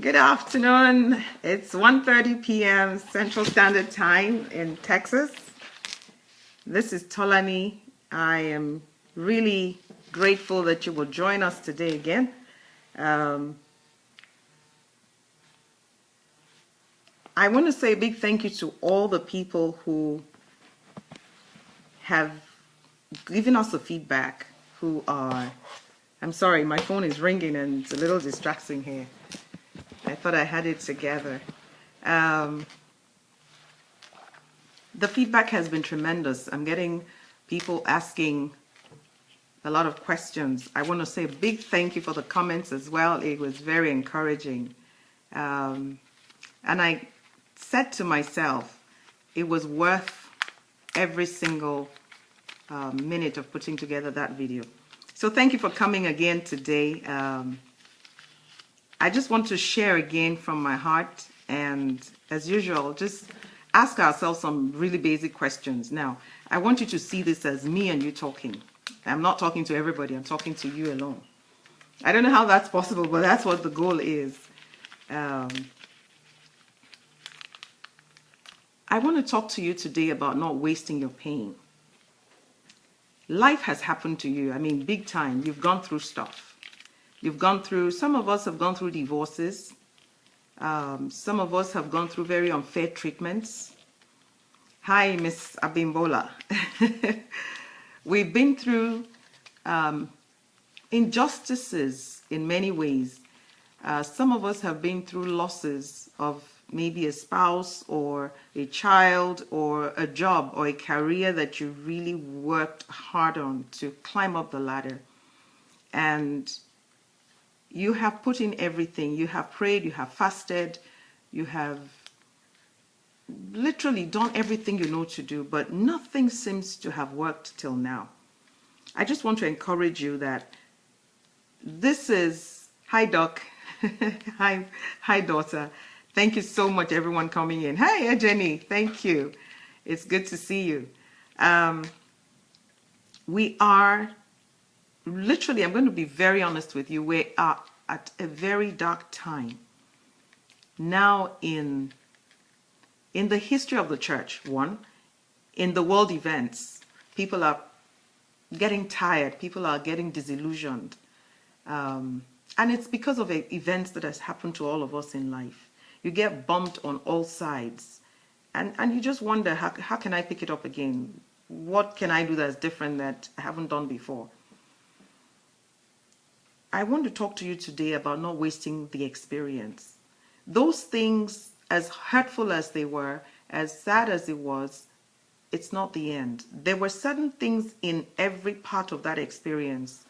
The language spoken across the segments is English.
Good afternoon. It's 1:30 p.m. Central Standard Time in Texas. This is Tolani. I am really grateful that you will join us today again. I want to say a big thank you to all the people who have given us the feedback, I'm sorry, my phone is ringing and it's a little distracting here. I thought I had it together. The feedback has been tremendous. I'm getting people asking a lot of questions. I want to say a big thank you for the comments as well. It was very encouraging. And I said to myself, it was worth every single minute of putting together that video. So thank you for coming again today. I just want to share again from my heart, and as usual, just ask ourselves some really basic questions. Now, I want you to see this as me and you talking. I'm not talking to everybody, I'm talking to you alone. I don't know how that's possible, but that's what the goal is. I want to talk to you today about not wasting your pain. Life has happened to you, I mean, big time. You've gone through stuff. Some of us have gone through divorces. Some of us have gone through very unfair treatments. Hi, Miss Abimbola. We've been through injustices in many ways. Some of us have been through losses of maybe a spouse or a child or a job or a career that you really worked hard on to climb up the ladder. And you have put in everything. You have prayed, you have fasted, you have literally done everything you know to do, but nothing seems to have worked till now. I just want to encourage you that this is, hi Doc, hi daughter. Thank you so much everyone coming in. Hi Jenny, thank you. It's good to see you. We are literally, I'm going to be very honest with you, we are at a very dark time now in the history of the church. One, in the world events, people are getting tired, people are getting disillusioned, and it's because of events that has happened to all of us in life. You get bumped on all sides, and you just wonder, how can I pick it up again? What can I do that's different that I haven't done before? I want to talk to you today about not wasting the experience. Those things, as hurtful as they were, as sad as it was, it's not the end. There were certain things in every part of that experience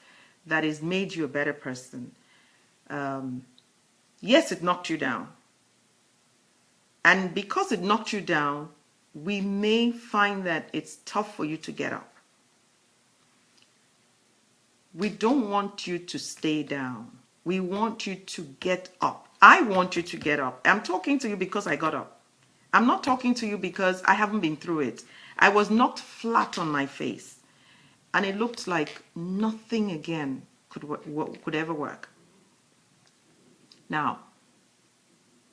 that has made you a better person. Yes, it knocked you down. And because it knocked you down, we may find that it's tough for you to get up. We don't want you to stay down. We want you to get up. I want you to get up. I'm talking to you because I got up. I'm not talking to you because I haven't been through it. I was knocked flat on my face, and it looked like nothing again could ever work. Now,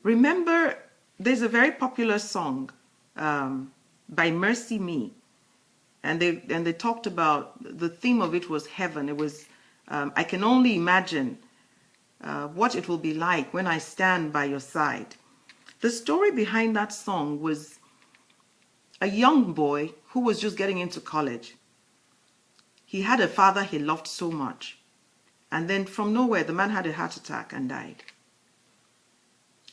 remember, there's a very popular song by Mercy Me. And they talked about, the theme of it was heaven. It was, I can only imagine what it will be like when I stand by your side. The story behind that song was a young boy who was just getting into college. He had a father he loved so much. And then from nowhere, the man had a heart attack and died.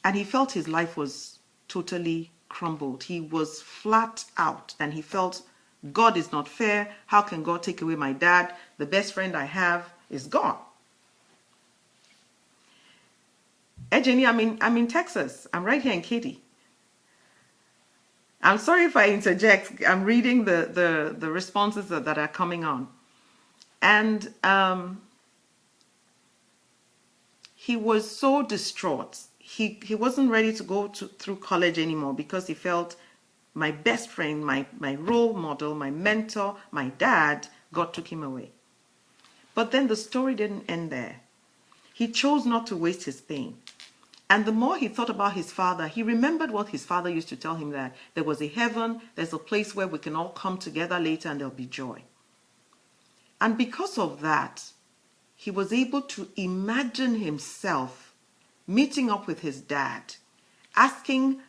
And he felt his life was totally crumbled. He was flat out, and he felt, God is not fair. How can God take away my dad? The best friend I have is gone. Hey, Jenny, I'm in Texas. I'm right here in Katy. I'm sorry if I interject. I'm reading the responses that are coming on. And he was so distraught. He wasn't ready to go through college anymore because he felt, my best friend, my role model, my mentor, my dad, God took him away. But then the story didn't end there. He chose not to waste his pain. And the more he thought about his father, he remembered what his father used to tell him, that there was a heaven, there's a place where we can all come together later and there'll be joy. And because of that, he was able to imagine himself meeting up with his dad, asking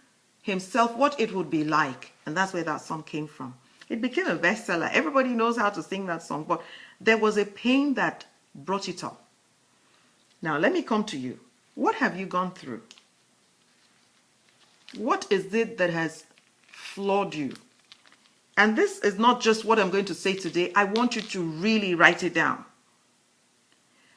himself what it would be like. And that's where that song came from. It became a bestseller. Everybody knows how to sing that song, but there was a pain that brought it up. Now, let me come to you. What have you gone through? What is it that has flawed you? And this is not just what I'm going to say today. I want you to really write it down.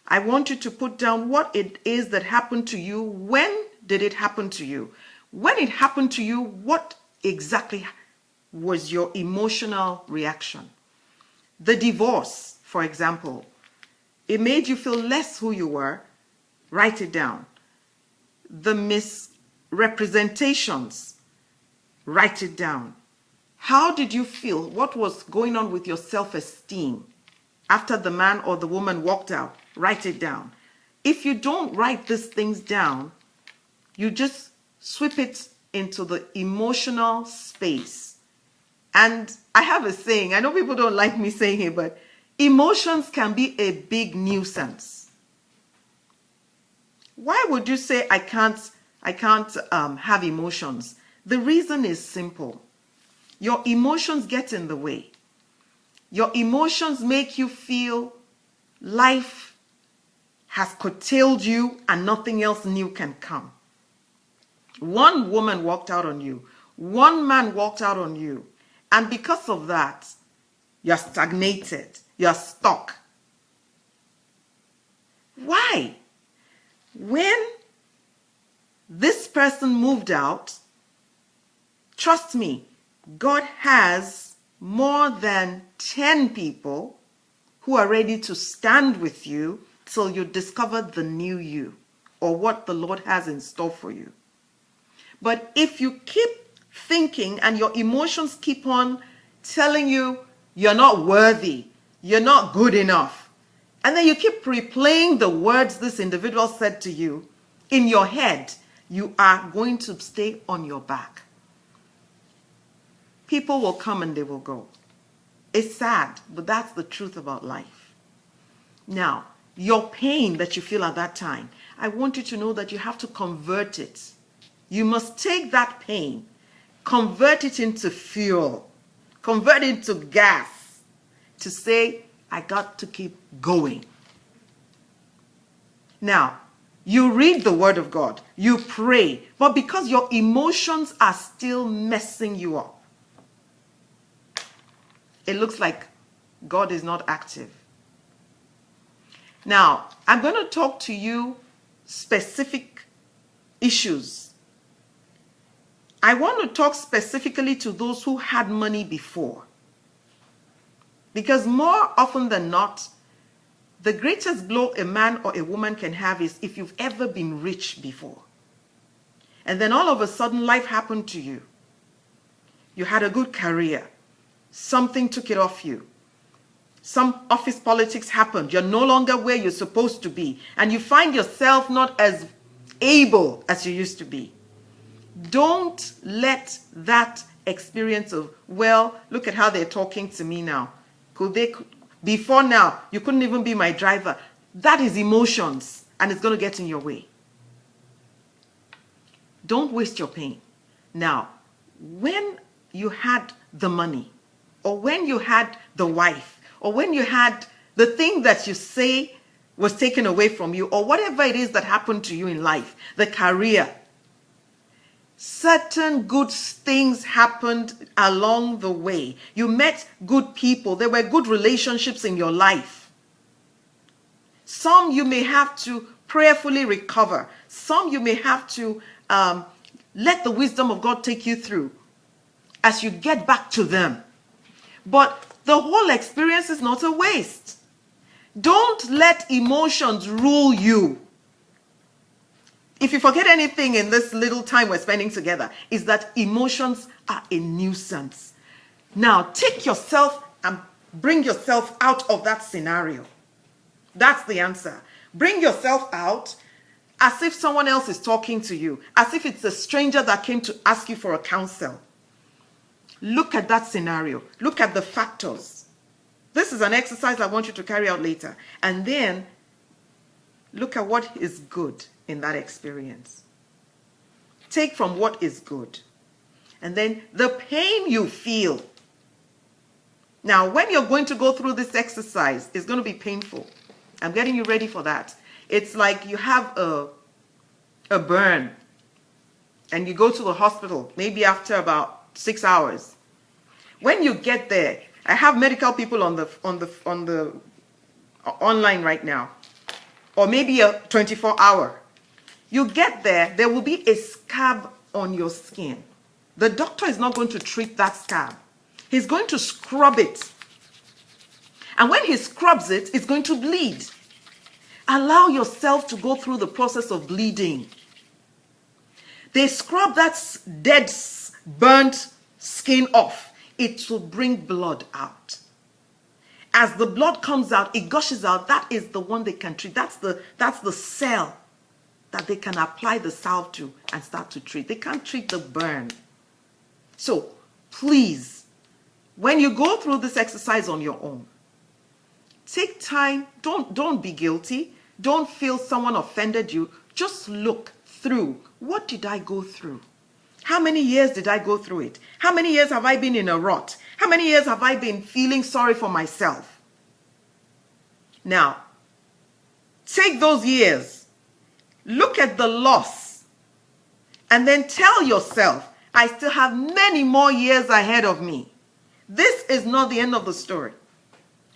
I want you to put down what it is that happened to you. When did it happen to you? When it happened to you, what exactly was your emotional reaction? The divorce, for example, it made you feel less who you were. Write it down. The misrepresentations, write it down. How did you feel? What was going on with your self-esteem after the man or the woman walked out? Write it down. If you don't write these things down, you just sweep it into the emotional space. And I have a saying, I know people don't like me saying it, but emotions can be a big nuisance. Why would you say I can't have emotions? The reason is simple. Your emotions get in the way. Your emotions make you feel life has curtailed you and nothing else new can come. One woman walked out on you. One man walked out on you. And because of that, you're stagnated. You're stuck. Why? When this person moved out, trust me, God has more than 10 people who are ready to stand with you till you discover the new you or what the Lord has in store for you. But if you keep thinking and your emotions keep on telling you you're not worthy, you're not good enough, and then you keep replaying the words this individual said to you in your head, you are going to stay on your back. People will come and they will go. It's sad, but that's the truth about life. Now, your pain that you feel at that time, I want you to know that you have to convert it. You must take that pain, convert it into fuel, convert it into gas to say, I got to keep going. Now, you read the word of God, you pray, but because your emotions are still messing you up, it looks like God is not active. Now, I'm going to talk to you specific issues. I want to talk specifically to those who had money before. Because more often than not, the greatest blow a man or a woman can have is if you've ever been rich before. And then all of a sudden life happened to you. You had a good career. Something took it off you. Some office politics happened. You're no longer where you're supposed to be. And you find yourself not as able as you used to be. Don't let that experience of, well, look at how they're talking to me now. Before now, you couldn't even be my driver. That is emotions, and it's going to get in your way. Don't waste your pain. Now, when you had the money, or when you had the wife, or when you had the thing that you say was taken away from you, or whatever it is that happened to you in life, the career, certain good things happened along the way. You met good people. There were good relationships in your life. Some you may have to prayerfully recover. Some you may have to let the wisdom of God take you through as you get back to them. But the whole experience is not a waste. Don't let emotions rule you. If you forget anything in this little time we're spending together, is that emotions are a nuisance. Now, take yourself and bring yourself out of that scenario. That's the answer. Bring yourself out as if someone else is talking to you, as if it's a stranger that came to ask you for a counsel. Look at that scenario. Look at the factors. This is an exercise I want you to carry out later. And then look at what is good in that experience. Take from what is good. And then the pain you feel. Now, when you're going to go through this exercise, it's going to be painful. I'm getting you ready for that. It's like you have a burn and you go to the hospital, maybe after about 6 hours. When you get there, I have medical people on the online right now, or maybe a 24-hour. You get there, there will be a scab on your skin. The doctor is not going to treat that scab. He's going to scrub it. And when he scrubs it, it's going to bleed. Allow yourself to go through the process of bleeding. They scrub that dead, burnt skin off. It will bring blood out. As the blood comes out, it gushes out. That is the one they can treat. That's the cell that they can apply the salve to and start to treat. They can't treat the burn. So please, when you go through this exercise on your own, take time. Don't be guilty. Don't feel someone offended you. Just look through. What did I go through? How many years did I go through it? How many years have I been in a rut? How many years have I been feeling sorry for myself? Now, take those years. Look at the loss. And then tell yourself, I still have many more years ahead of me. This is not the end of the story.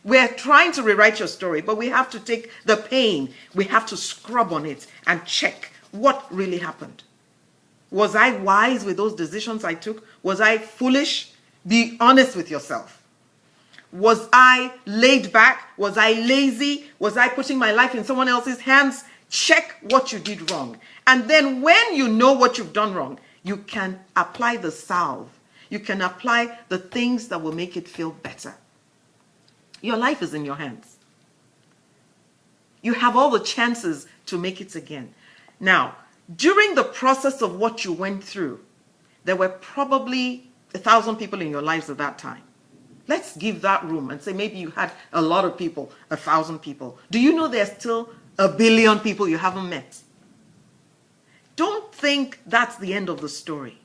We're trying to rewrite your story, but we have to take the pain. We have to scrub on it and check what really happened. Was I wise with those decisions I took? Was I foolish? Be honest with yourself. Was I laid back? Was I lazy? Was I putting my life in someone else's hands? Check what you did wrong. And then when you know what you've done wrong, you can apply the salve. You can apply the things that will make it feel better. Your life is in your hands. You have all the chances to make it again. Now, during the process of what you went through, there were probably 1,000 people in your lives at that time. Let's give that room and say maybe you had a lot of people, 1,000 people. Do you know there's still 1 billion people you haven't met? Don't think that's the end of the story.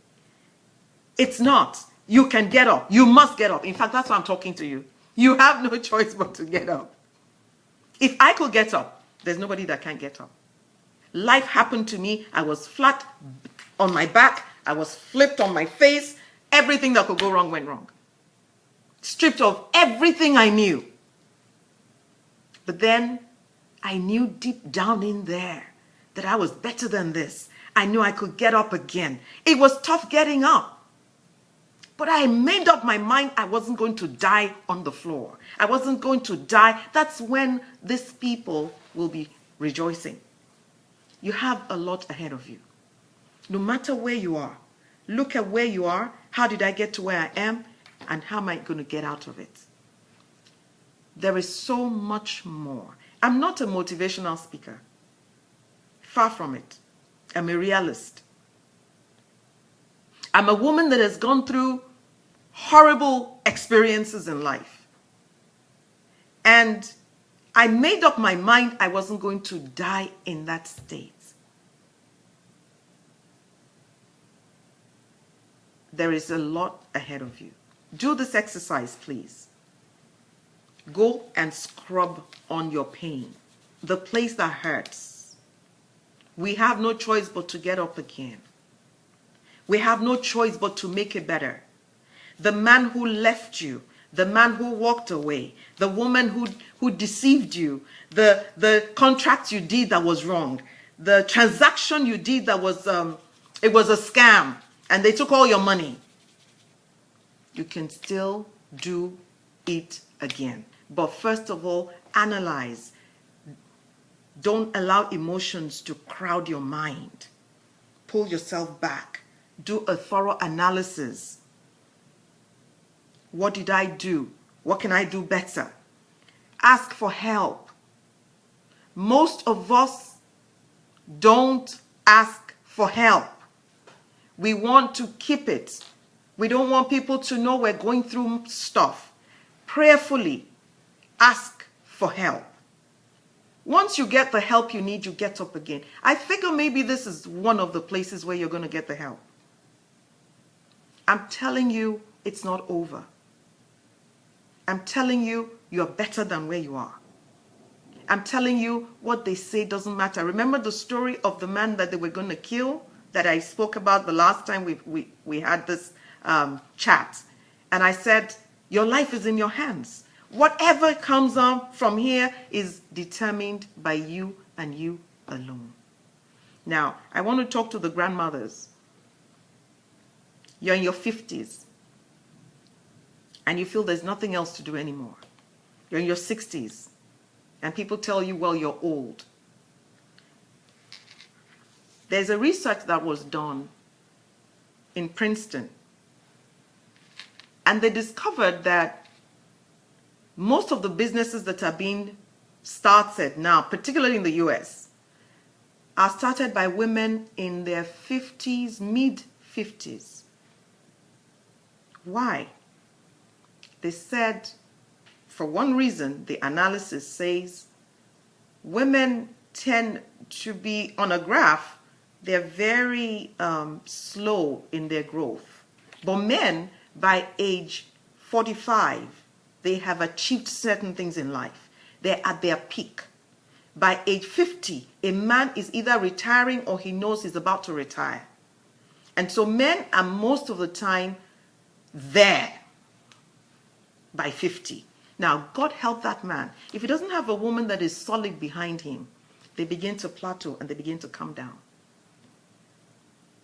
It's not. You can get up. You must get up. In fact, that's why I'm talking to you. You have no choice but to get up. If I could get up, there's nobody that can't get up. Life happened to me. I was flat on my back. I was flipped on my face. Everything that could go wrong went wrong. Stripped of everything I knew. But then I knew deep down in there that I was better than this. I knew I could get up again. It was tough getting up. But I made up my mind I wasn't going to die on the floor. I wasn't going to die. That's when these people will be rejoicing. You have a lot ahead of you. No matter where you are, look at where you are. How did I get to where I am? And how am I going to get out of it? There is so much more. I'm not a motivational speaker. Far from it. I'm a realist. I'm a woman that has gone through horrible experiences in life. And I made up my mind I wasn't going to die in that state. There is a lot ahead of you. Do this exercise, please. Go and scrub on your pain, the place that hurts. We have no choice but to get up again. We have no choice but to make it better. The man who left you, the man who walked away, the woman who deceived you, the contract you did that was wrong, the transaction you did that was, it was a scam and they took all your money. You can still do it again. But first of all, analyze. Don't allow emotions to crowd your mind. Pull yourself back. Do a thorough analysis. What did I do? What can I do better? Ask for help. Most of us Don't ask for help. We want to keep it. We don't want people to know we're going through stuff. Prayerfully ask for help. Once you get the help you need, you get up again. I figure maybe this is one of the places where you're going to get the help. I'm telling you, it's not over. I'm telling you, you're better than where you are. I'm telling you, what they say doesn't matter. Remember the story of the man that they were going to kill that I spoke about the last time we had this chat? And I said, your life is in your hands. Whatever comes up from here is determined by you and you alone. Now, I want to talk to the grandmothers. You're in your 50s and you feel there's nothing else to do anymore. You're in your 60s and people tell you, well, you're old. There's a research that was done in Princeton, and they discovered that most of the businesses that are being started now, particularly in the US, are started by women in their 50s, mid-50s. Why? They said, for one reason, the analysis says, women tend to be, on a graph, they're very slow in their growth. But men, by age 45, they have achieved certain things in life. They're at their peak. By age 50, a man is either retiring or he knows he's about to retire. And so men are most of the time there by 50. Now, God help that man. If he doesn't have a woman that is solid behind him, they begin to plateau and they begin to come down.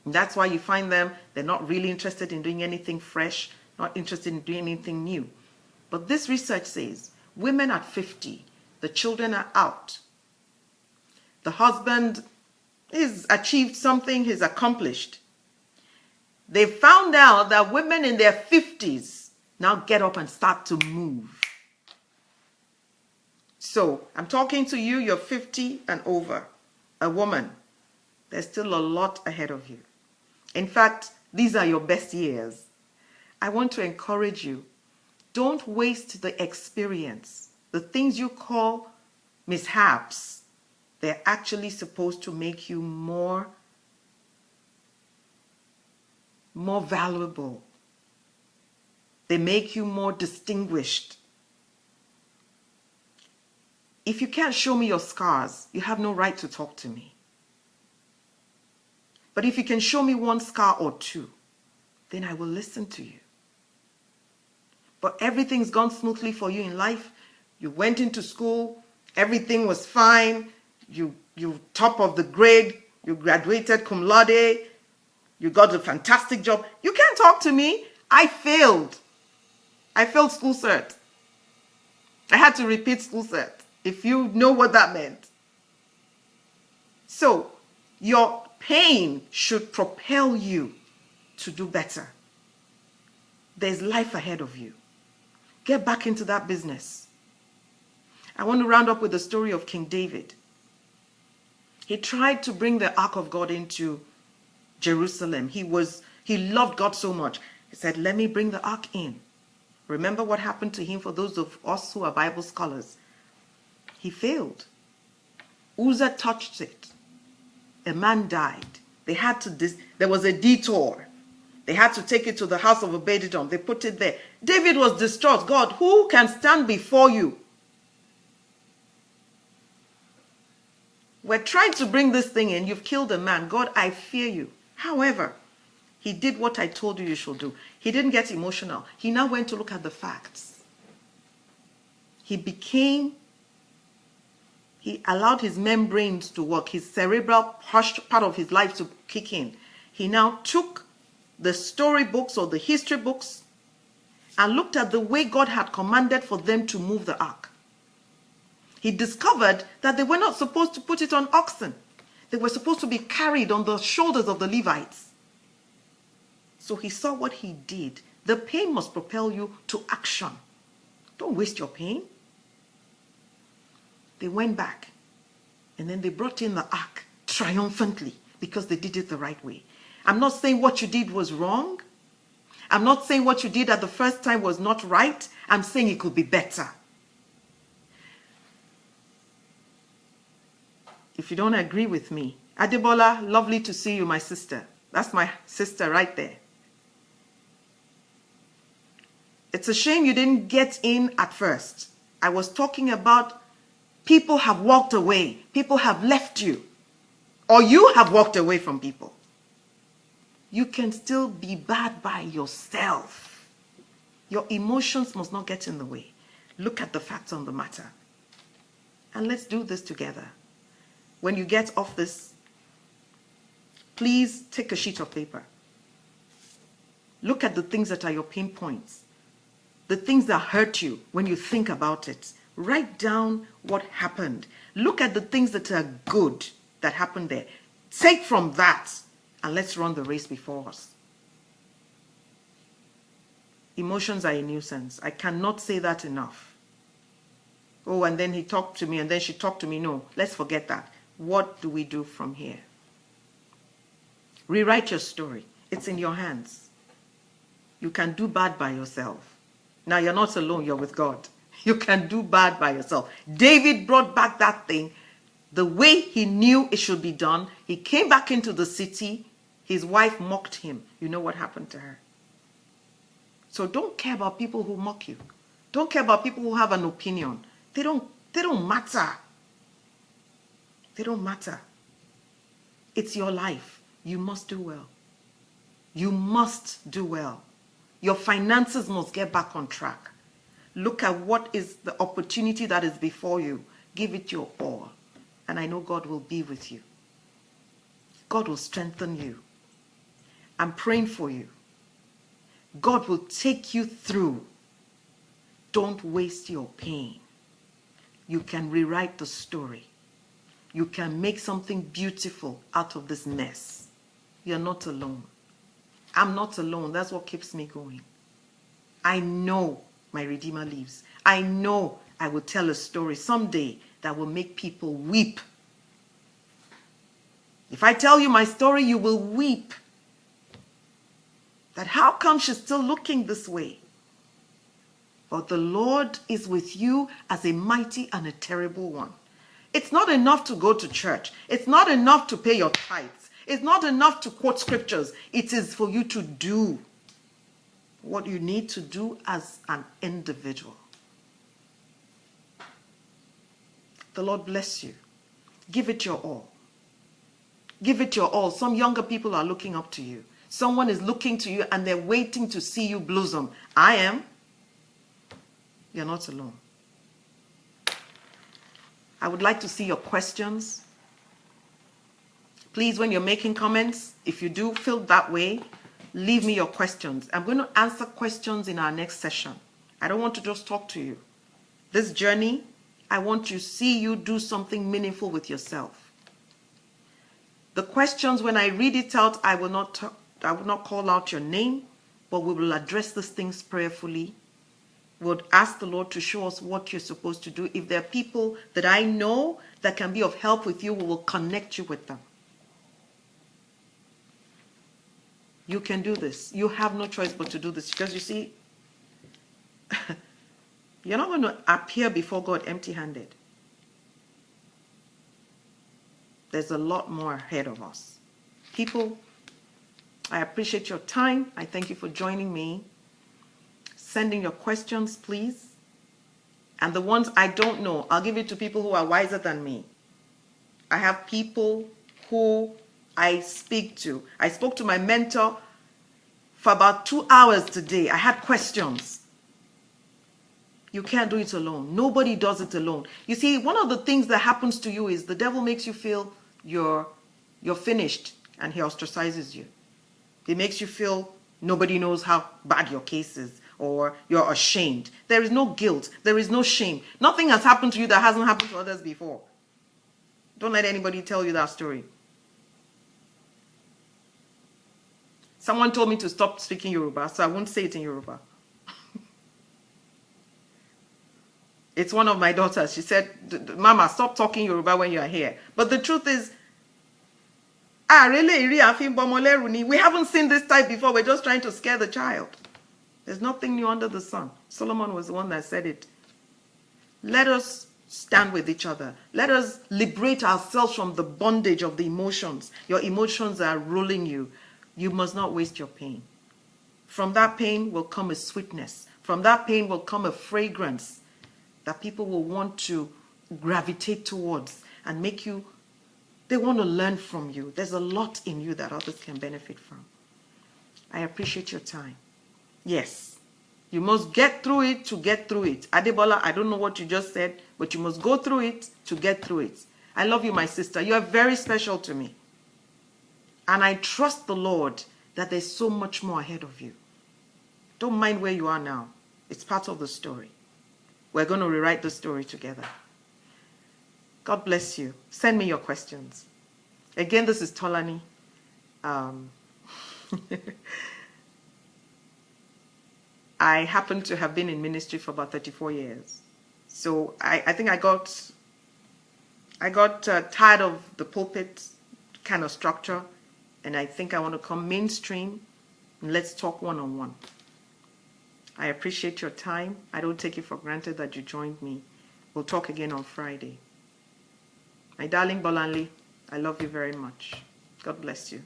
And that's why you find them, they're not really interested in doing anything fresh, not interested in doing anything new. But this research says, women at 50, the children are out. The husband has achieved something, he's accomplished. They found out that women in their 50s now get up and start to move. So I'm talking to you, you're 50 and over, a woman. There's still a lot ahead of you. In fact, these are your best years. I want to encourage you. Don't waste the experience. The things you call mishaps, they're actually supposed to make you more valuable. They make you more distinguished. If you can't show me your scars, you have no right to talk to me. But if you can show me one scar or two, then I will listen to you. But everything's gone smoothly for you in life. You went into school, everything was fine, you top of the grade, you graduated cum laude, you got a fantastic job. You can't talk to me. I failed. I failed school cert. I had to repeat school cert, if you know what that meant. So, your pain should propel you to do better. There's life ahead of you. Get back into that business. I want to round up with the story of King David. He tried to bring the Ark of God into Jerusalem. He loved God so much. He said, let me bring the Ark in. Remember what happened to him for those of us who are Bible scholars. He failed. Uzzah touched it. A man died. There was a detour. They had to take it to the house of Obed-Edom. They put it there. David was distraught. God, who can stand before you? We're trying to bring this thing in. You've killed a man. God, I fear you. However, he did what I told you should do. He didn't get emotional. He now went to look at the facts. He allowed his membranes to work, his cerebral part of his life to kick in. He now took the storybooks or the history books and looked at the way God had commanded for them to move the ark. He discovered that they were not supposed to put it on oxen. They were supposed to be carried on the shoulders of the Levites. So he saw what he did. The pain must propel you to action. Don't waste your pain. They went back and then they brought in the ark triumphantly because they did it the right way. I'm not saying what you did was wrong. I'm not saying what you did at the first time was not right. I'm saying it could be better. If you don't agree with me, Adebola, lovely to see you, my sister. That's my sister right there. It's a shame you didn't get in at first. I was talking about people have walked away. People have left you. Or you have walked away from people. You can still be bad by yourself. Your emotions must not get in the way. Look at the facts on the matter. And let's do this together. When you get off this, please take a sheet of paper. Look at the things that are your pain points. The things that hurt you when you think about it. Write down what happened. Look at the things that are good that happened there. Take from that and let's run the race before us. Emotions are a nuisance. I cannot say that enough. Oh, and then he talked to me and then she talked to me. No, let's forget that. What do we do from here? Rewrite your story. It's in your hands. You can do bad by yourself. Now, you're not alone. You're with God. You can do bad by yourself. David brought back that thing the way he knew it should be done. He came back into the city. His wife mocked him. You know what happened to her. So don't care about people who mock you. Don't care about people who have an opinion. They don't matter. They don't matter. It's your life. You must do well. You must do well. Your finances must get back on track. Look at what is the opportunity that is before you. Give it your all. And I know God will be with you. God will strengthen you. I'm praying for you. God will take you through. Don't waste your pain. You can rewrite the story. You can make something beautiful out of this mess. You're not alone. I'm not alone. That's what keeps me going. I know my Redeemer lives. I know I will tell a story someday that will make people weep. If I tell you my story, you will weep. That how come she's still looking this way? But the Lord is with you as a mighty and a terrible one. It's not enough to go to church. It's not enough to pay your tithes. It's not enough to quote scriptures. It is for you to do what you need to do as an individual. The Lord bless you. Give it your all. Give it your all. Some younger people are looking up to you. Someone is looking to you and they're waiting to see you blossom. I am. You're not alone. I would like to see your questions. Please, when you're making comments, if you do feel that way, leave me your questions. I'm going to answer questions in our next session. I don't want to just talk to you. This journey, I want to see you do something meaningful with yourself. The questions, when I read it out, I will not call out your name, but we will address these things prayerfully. We'll ask the Lord to show us what you're supposed to do. If there are people that I know that can be of help with you, we will connect you with them. You can do this. You have no choice but to do this. Because you see, you're not going to appear before God empty-handed. There's a lot more ahead of us. People, I appreciate your time. I thank you for joining me. Sending your questions, please. And the ones I don't know, I'll give it to people who are wiser than me. I have people who I speak to. I spoke to my mentor for about 2 hours today. I had questions. You can't do it alone. Nobody does it alone. You see, one of the things that happens to you is the devil makes you feel you're finished and he ostracizes you. He makes you feel nobody knows how bad your case is or you're ashamed. There is no guilt. There is no shame. Nothing has happened to you that hasn't happened to others before. Don't let anybody tell you that story. Someone told me to stop speaking Yoruba, so I won't say it in Yoruba. It's one of my daughters. She said, Mama, stop talking Yoruba when you are here. But the truth is, Ah, really, we haven't seen this type before. We're just trying to scare the child. There's nothing new under the sun. Solomon was the one that said it. Let us stand with each other. Let us liberate ourselves from the bondage of the emotions. Your emotions are ruling you. You must not waste your pain. From that pain will come a sweetness. From that pain will come a fragrance that people will want to gravitate towards and make you, they want to learn from you. There's a lot in you that others can benefit from. I appreciate your time. Yes, you must get through it to get through it. Adebola, I don't know what you just said, but you must go through it to get through it. I love you, my sister. You are very special to me. And I trust the Lord that there's so much more ahead of you. Don't mind where you are now. It's part of the story. We're going to rewrite the story together. God bless you. Send me your questions. Again, this is Tolani. I happen to have been in ministry for about 34 years. So I think I got tired of the pulpit kind of structure, and I think I want to come mainstream, and let's talk one-on-one. I appreciate your time. I don't take it for granted that you joined me. We'll talk again on Friday. My darling Bolanle, I love you very much. God bless you.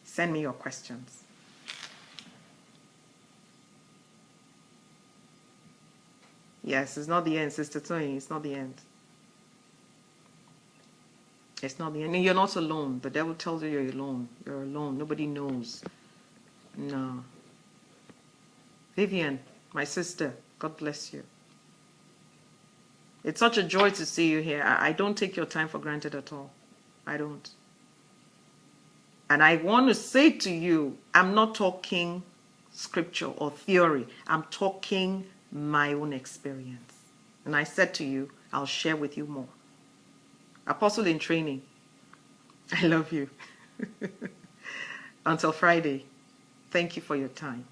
Send me your questions. Yes, it's not the end, Sister Tony. It's not the end. It's not the end. And you're not alone. The devil tells you you're alone. You're alone. Nobody knows. No. Vivian, my sister, God bless you. It's such a joy to see you here. I don't take your time for granted at all. I don't. And I want to say to you, I'm not talking scripture or theory. I'm talking my own experience. And I said to you, I'll share with you more. Apostle in training, I love you. Until Friday, thank you for your time.